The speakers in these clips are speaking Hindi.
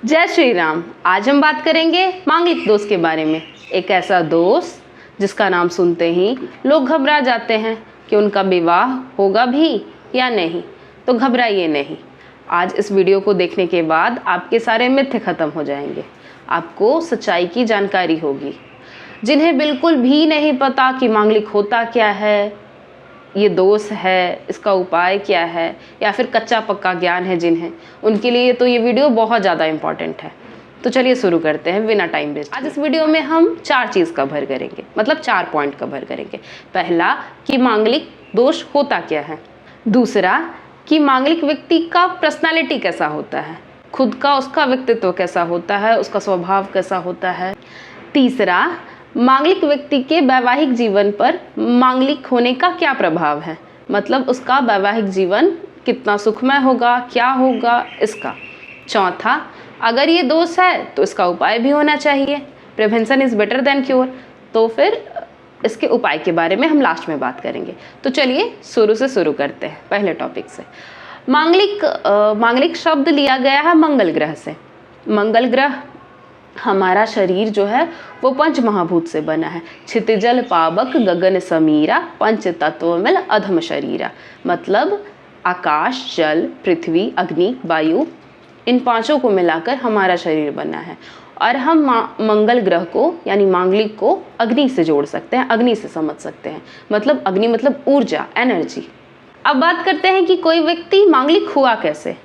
जय श्री राम। आज हम बात करेंगे मांगलिक दोष के बारे में। एक ऐसा दोस्त जिसका नाम सुनते ही लोग घबरा जाते हैं कि उनका विवाह होगा भी या नहीं। तो घबराइए नहीं, आज इस वीडियो को देखने के बाद आपके सारे मिथ्य खत्म हो जाएंगे। आपको सच्चाई की जानकारी होगी। जिन्हें बिल्कुल भी नहीं पता कि मांगलिक होता क्या है, ये दोष है, इसका उपाय क्या है, या फिर कच्चा पक्का ज्ञान है जिन्हें, उनके लिए तो ये वीडियो बहुत ज़्यादा इम्पॉर्टेंट है। तो चलिए शुरू करते हैं बिना टाइम वेस्ट। आज इस वीडियो में हम 4 चीज़ कवर करेंगे, मतलब 4 पॉइंट कवर करेंगे। पहला कि मांगलिक दोष होता क्या है। दूसरा कि मांगलिक व्यक्ति का पर्सनालिटी कैसा होता है, खुद का उसका व्यक्तित्व कैसा होता है, उसका स्वभाव कैसा होता है। तीसरा, मांगलिक व्यक्ति के वैवाहिक जीवन पर मांगलिक होने का क्या प्रभाव है, मतलब उसका वैवाहिक जीवन कितना सुखमय होगा, क्या होगा इसका। चौथा, अगर ये दोष है तो इसका उपाय भी होना चाहिए। Prevention is better than cure. तो फिर इसके उपाय के बारे में हम लास्ट में बात करेंगे। तो चलिए शुरू से शुरू करते हैं पहले टॉपिक से। मांगलिक शब्द लिया गया है मंगल ग्रह से। मंगल ग्रह, हमारा शरीर जो है वो 5 महाभूत से बना है। क्षितिजल पावक गगन समीरा, पंच तत्व मिल अधम शरीरा। मतलब आकाश, जल, पृथ्वी, अग्नि, वायु, इन 5 को मिलाकर हमारा शरीर बना है। और हम मंगल ग्रह को यानी मांगलिक को अग्नि से जोड़ सकते हैं, अग्नि से समझ सकते हैं। मतलब अग्नि मतलब ऊर्जा, एनर्जी। अब बात करते हैं कि कोई व्यक्ति मांगलिक हुआ कैसे।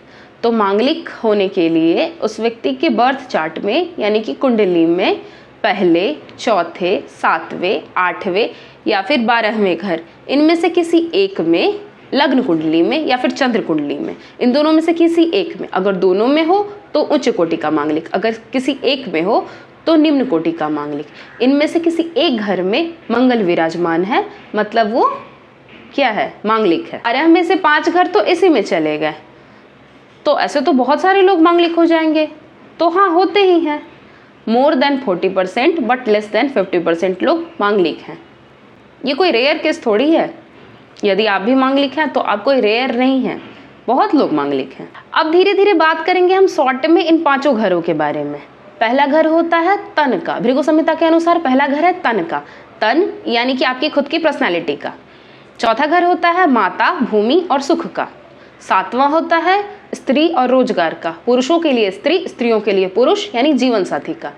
तो मांगलिक होने के लिए उस व्यक्ति के बर्थ चार्ट में यानी कि कुंडली में पहले, चौथे, 7वें, 8वें या फिर 12वें घर, इनमें से किसी एक में, लग्न कुंडली में या फिर चंद्र कुंडली में, इन दोनों में से किसी एक में, अगर दोनों में हो तो उच्च कोटि का मांगलिक, अगर किसी एक में हो तो निम्न कोटि का मांगलिक। इनमें से किसी एक घर में मंगल विराजमान है, मतलब वो क्या है, मांगलिक है। 12 में से 5 घर तो इसी में चले गए। तो ऐसे तो बहुत सारे लोग मांगलिक हो जाएंगे। तो हाँ, होते ही हैं। More than 40% but less than 50% लोग मांगलिक हैं। ये कोई रेयर केस थोड़ी है। यदि आप भी मांगलिक हैं तो आप कोई रेयर नहीं हैं, बहुत लोग मांगलिक हैं। अब धीरे धीरे बात करेंगे हम शॉर्ट में इन 5 घरों के बारे में। पहला घर होता है तन का। भृगु संहिता के अनुसार पहला घर है तन का। तन यानी कि आपकी खुद की पर्सनैलिटी का। चौथा घर होता है माता, भूमि और सुख का। 7वां होता है स्त्री और रोजगार का। पुरुषों के लिए स्त्री, स्त्रियों के लिए पुरुष यानी जीवन साथी का।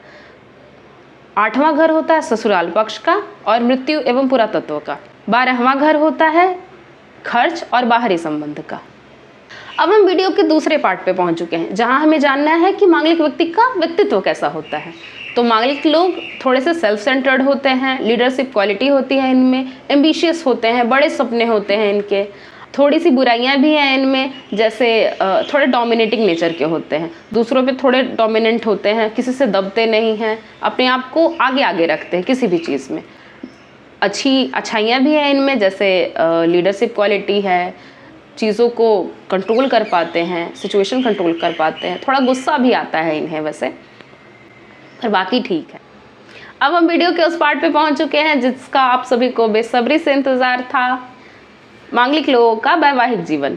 8वां घर होता है ससुराल पक्ष का और मृत्यु एवं पुरातत्व का। 12वां घर होता है खर्च और बाहरी संबंध का। अब हम वीडियो के दूसरे पार्ट पे पहुंच चुके हैं, जहां हमें जानना है कि मांगलिक व्यक्ति का व्यक्तित्व कैसा होता है। तो मांगलिक लोग थोड़े से सेल्फ सेंटर्ड होते हैं, लीडरशिप क्वालिटी होती है इनमें, एम्बिशियस होते हैं, बड़े सपने होते हैं इनके। थोड़ी सी बुराइयां भी हैं इनमें, जैसे थोड़े डोमिनेटिंग नेचर के होते हैं, दूसरों पे थोड़े डोमिनेंट होते हैं, किसी से दबते नहीं हैं, अपने आप को आगे आगे रखते हैं किसी भी चीज़ में। अच्छाइयाँ भी हैं इनमें, जैसे लीडरशिप क्वालिटी है, चीज़ों को कंट्रोल कर पाते हैं, सिचुएशन कंट्रोल कर पाते हैं। थोड़ा गुस्सा भी आता है इन्हें वैसे, पर बाकी ठीक है। अब हम वीडियो के उस पार्ट पे पहुंच चुके हैं जिसका आप सभी को बेसब्री से इंतज़ार था, मांगलिक लोगों का वैवाहिक जीवन।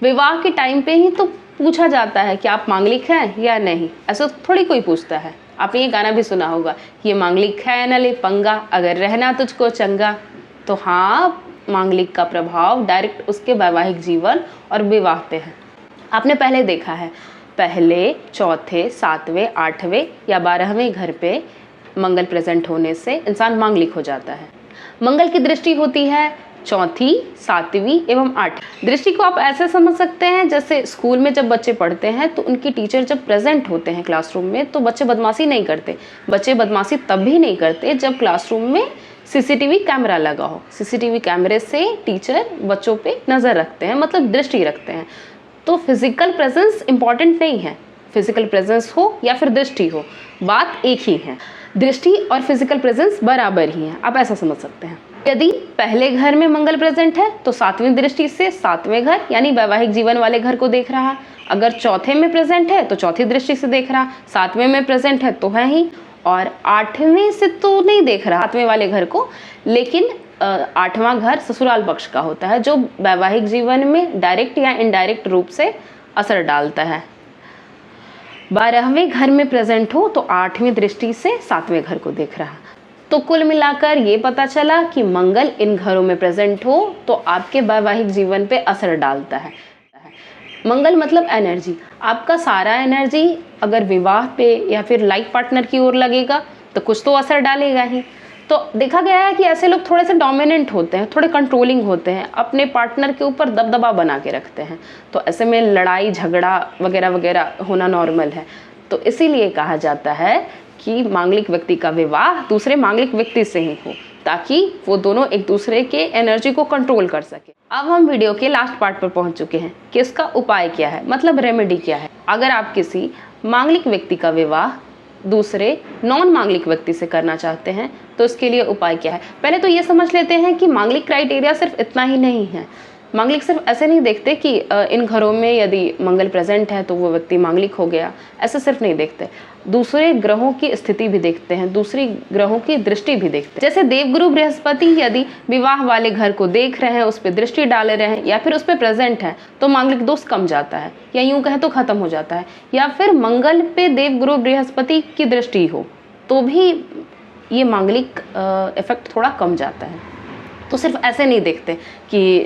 विवाह के टाइम पे ही तो पूछा जाता है कि आप मांगलिक हैं या नहीं। ऐसा थोड़ी कोई पूछता है। आपने ये गाना भी सुना होगा, ये मांगलिक है न ले पंगा, अगर रहना तुझको चंगा। तो हाँ, मांगलिक का प्रभाव डायरेक्ट उसके वैवाहिक जीवन और विवाह पे है। आपने पहले देखा है, पहले, चौथे, 7वें, 8वें या 12वें घर पे मंगल प्रेजेंट होने से इंसान मांगलिक हो जाता है। मंगल की दृष्टि होती है 4वीं, 7वीं एवं 8वीं। दृष्टि को आप ऐसे समझ सकते हैं, जैसे स्कूल में जब बच्चे पढ़ते हैं तो उनकी टीचर जब प्रेजेंट होते हैं क्लासरूम में तो बच्चे बदमाशी नहीं करते। बच्चे बदमाशी तब भी नहीं करते जब क्लासरूम में सीसीटीवी कैमरा लगा हो। सीसीटीवी कैमरे से टीचर बच्चों पे नज़र रखते हैं, मतलब दृष्टि रखते हैं। तो फिजिकल प्रेजेंस इंपॉर्टेंट नहीं है, फिजिकल प्रेजेंस हो या फिर दृष्टि हो, बात एक ही है। दृष्टि और फिजिकल प्रेजेंस बराबर ही है, आप ऐसा समझ सकते हैं। यदि पहले घर में मंगल प्रेजेंट है तो 7वीं दृष्टि से 7वें घर यानी वैवाहिक जीवन वाले घर को देख रहा। अगर चौथे में प्रेजेंट है तो चौथी दृष्टि से देख रहा, 7वें में प्रेजेंट है तो है ही, और 8वें से तो नहीं देख रहा 7वें वाले घर को, लेकिन 8वां घर ससुराल पक्ष का होता है जो वैवाहिक जीवन में डायरेक्ट या इनडायरेक्ट रूप से असर डालता है। 12वें घर में प्रेजेंट हो तो 8वीं दृष्टि से 7वें घर को देख रहा। तो कुल मिलाकर ये पता चला कि मंगल इन घरों में प्रेजेंट हो तो आपके वैवाहिक जीवन पे असर डालता है। मंगल मतलब एनर्जी, आपका सारा एनर्जी अगर विवाह पे या फिर लाइफ पार्टनर की ओर लगेगा तो कुछ तो असर डालेगा ही। तो देखा गया है कि ऐसे लोग थोड़े से डोमिनेंट होते हैं, थोड़े कंट्रोलिंग होते हैं, अपने पार्टनर के ऊपर दबदबा बना के रखते हैं। तो ऐसे में लड़ाई झगड़ा वगैरह वगैरह होना नॉर्मल है। तो इसीलिए कहा जाता है कि मांगलिक व्यक्ति का विवाह दूसरे मांगलिक व्यक्ति से ही हो, ताकि वो दोनों एक दूसरे के एनर्जी को कंट्रोल कर सके। अब हम वीडियो के लास्ट पार्ट पर पहुंच चुके हैं कि इसका उपाय क्या है, मतलब रेमेडी क्या है। अगर आप किसी मांगलिक व्यक्ति का विवाह दूसरे नॉन मांगलिक व्यक्ति से करना चाहते हैं तो इसके लिए उपाय क्या है। पहले तो ये समझ लेते हैं कि मांगलिक क्राइटेरिया सिर्फ इतना ही नहीं है। मांगलिक सिर्फ ऐसे नहीं देखते कि इन घरों में यदि मंगल प्रेजेंट है तो वो व्यक्ति मांगलिक हो गया, ऐसे सिर्फ नहीं देखते। दूसरे ग्रहों की स्थिति भी देखते हैं, दूसरी ग्रहों की दृष्टि भी देखते हैं। जैसे देवगुरु बृहस्पति यदि विवाह वाले घर को देख रहे हैं, उस पर दृष्टि डाल रहे हैं या फिर उस पर प्रेजेंट है तो मांगलिक दोष कम जाता है, या यूं कहें तो खत्म हो जाता है। या फिर मंगल पे देवगुरु बृहस्पति की दृष्टि हो तो भी ये मांगलिक इफेक्ट थोड़ा कम जाता है। तो सिर्फ ऐसे नहीं देखते कि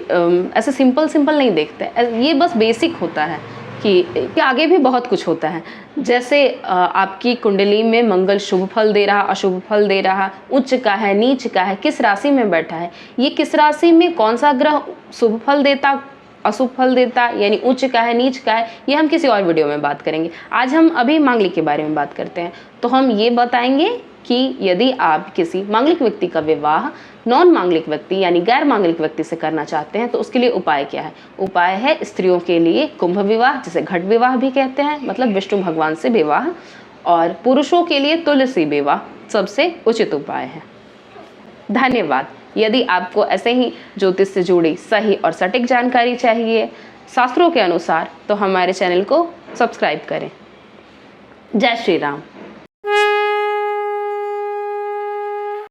ऐसे सिंपल नहीं देखते, ये बस बेसिक होता है कि आगे भी बहुत कुछ होता है। जैसे आपकी कुंडली में मंगल शुभ फल दे रहा, अशुभ फल दे रहा, उच्च का है, नीच का है, किस राशि में बैठा है, ये किस राशि में कौन सा ग्रह शुभ फल देता, अशुभ फल देता, यानी उच्च का है, नीच का है, ये हम किसी और वीडियो में बात करेंगे। आज हम अभी मांगलिक के बारे में बात करते हैं। तो हम ये बताएंगे कि यदि आप किसी मांगलिक व्यक्ति का विवाह नॉन मांगलिक व्यक्ति यानी गैर मांगलिक व्यक्ति से करना चाहते हैं तो उसके लिए उपाय क्या है। उपाय है स्त्रियों के लिए कुंभ विवाह, जिसे घट विवाह भी कहते हैं, मतलब विष्णु भगवान से विवाह, और पुरुषों के लिए तुलसी विवाह सबसे उचित उपाय है। धन्यवाद। यदि आपको ऐसे ही ज्योतिष से जुड़ी सही और सटीक जानकारी चाहिए शास्त्रों के अनुसार तो हमारे चैनल को सब्सक्राइब करें। जय श्री राम।